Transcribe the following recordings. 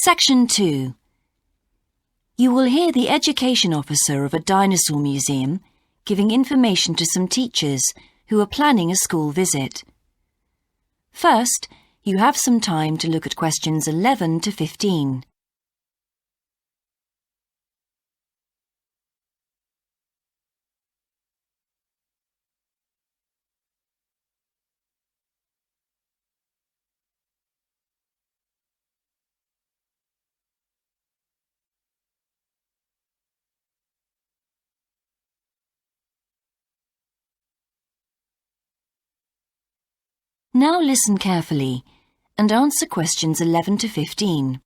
Section 2. You will hear the education officer of a dinosaur museum giving information to some teachers who are planning a school visit. First, you have some time to look at questions 11 to 15. Now listen carefully and answer questions 11 to 15.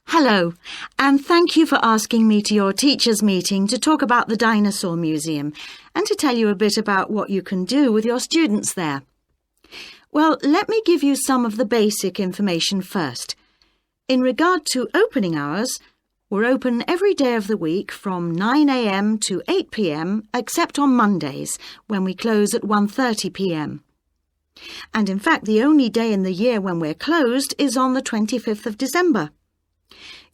Hello, and thank you for asking me to your teachers' meeting to talk about the Dinosaur Museum and to tell you a bit about what you can do with your students there. Well, let me give you some of the basic information first. In regard to opening hours, we're open every day of the week from 9 a.m. to 8 p.m. except on Mondays, when we close at 1:30 p.m. And in fact, the only day in the year when we're closed is on the 25th of December.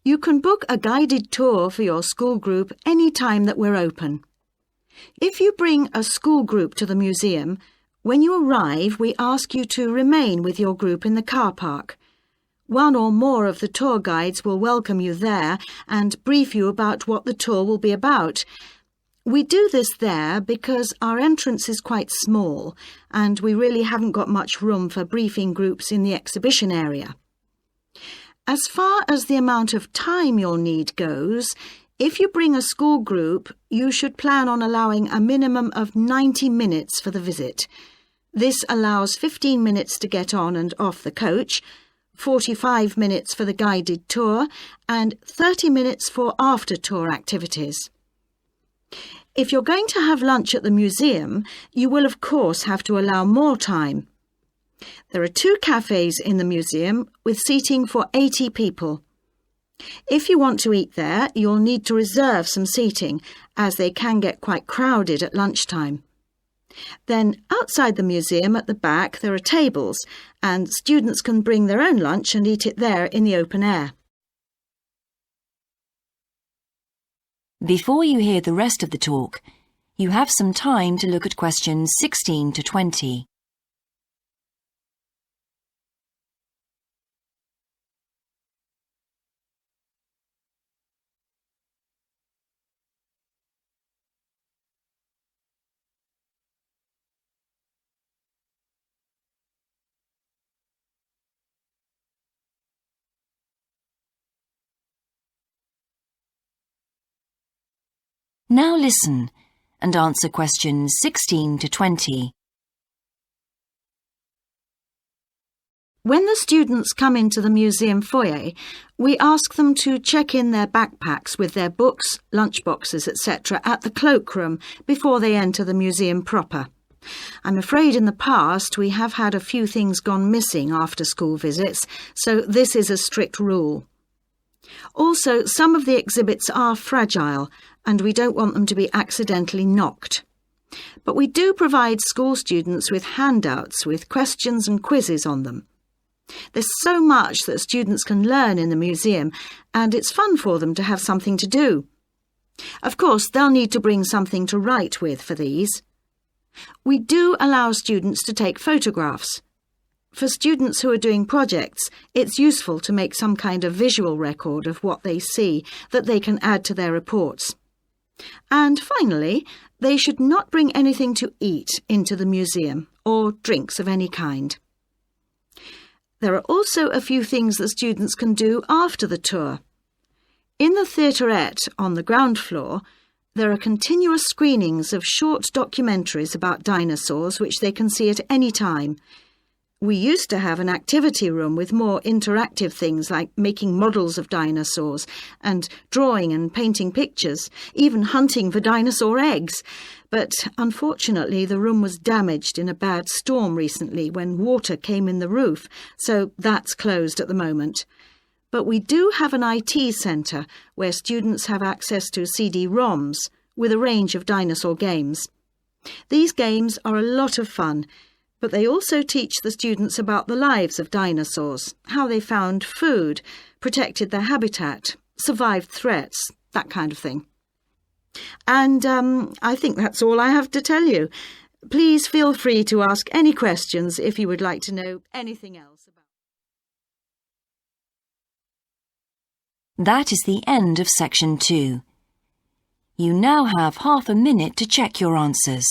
You can book a guided tour for your school group any time that we're open. If you bring a school group to the museum, when you arrive, we ask you to remain with your group in the car park. One or more of the tour guides will welcome you there and brief you about what the tour will be about. We do this there because our entrance is quite small and we really haven't got much room for briefing groups in the exhibition area. As far as the amount of time you'll need goes, if you bring a school group, you should plan on allowing a minimum of 90 minutes for the visit. This allows 15 minutes to get on and off the coach, 45 minutes for the guided tour, and 30 minutes for after-tour activities. If you're going to have lunch at the museum, you will of course have to allow more time. There are 2 cafes in the museum with seating for 80 people. If you want to eat there, you'll need to reserve some seating, as they can get quite crowded at lunchtime. Then, outside the museum at the back, there are tables, and students can bring their own lunch and eat it there in the open air. Before you hear the rest of the talk, you have some time to look at questions 16 to 20. Now listen and answer questions 16 to 20. When the students come into the museum foyer, we ask them to check in their backpacks with their books, lunchboxes, etc. at the cloakroom before they enter the museum proper. I'm afraid in the past we have had a few things gone missing after school visits, so this is a strict rule. Also, some of the exhibits are fragile and we don't want them to be accidentally knocked. But we do provide school students with handouts with questions and quizzes on them. There's so much that students can learn in the museum, and it's fun for them to have something to do. Of course, they'll need to bring something to write with for these. We do allow students to take photographs. For students who are doing projects, it's useful to make some kind of visual record of what they see that they can add to their reports. And finally, they should not bring anything to eat into the museum or drinks of any kind. There are also a few things that students can do after the tour. In the theaterette on the ground floor, there are continuous screenings of short documentaries about dinosaurs which they can see at any time. We used to have an activity room with more interactive things like making models of dinosaurs and drawing and painting pictures, even hunting for dinosaur eggs. But unfortunately, the room was damaged in a bad storm recently when water came in the roof, so that's closed at the moment. But we do have an IT centre where students have access to CD-ROMs with a range of dinosaur games. These games are a lot of fun. But they also teach the students about the lives of dinosaurs, how they found food, protected their habitat, survived threats, that kind of thing. And I think that's all I have to tell you. Please feel free to ask any questions if you would like to know anything else about. That is the end of section 2. You now have half a minute to check your answers.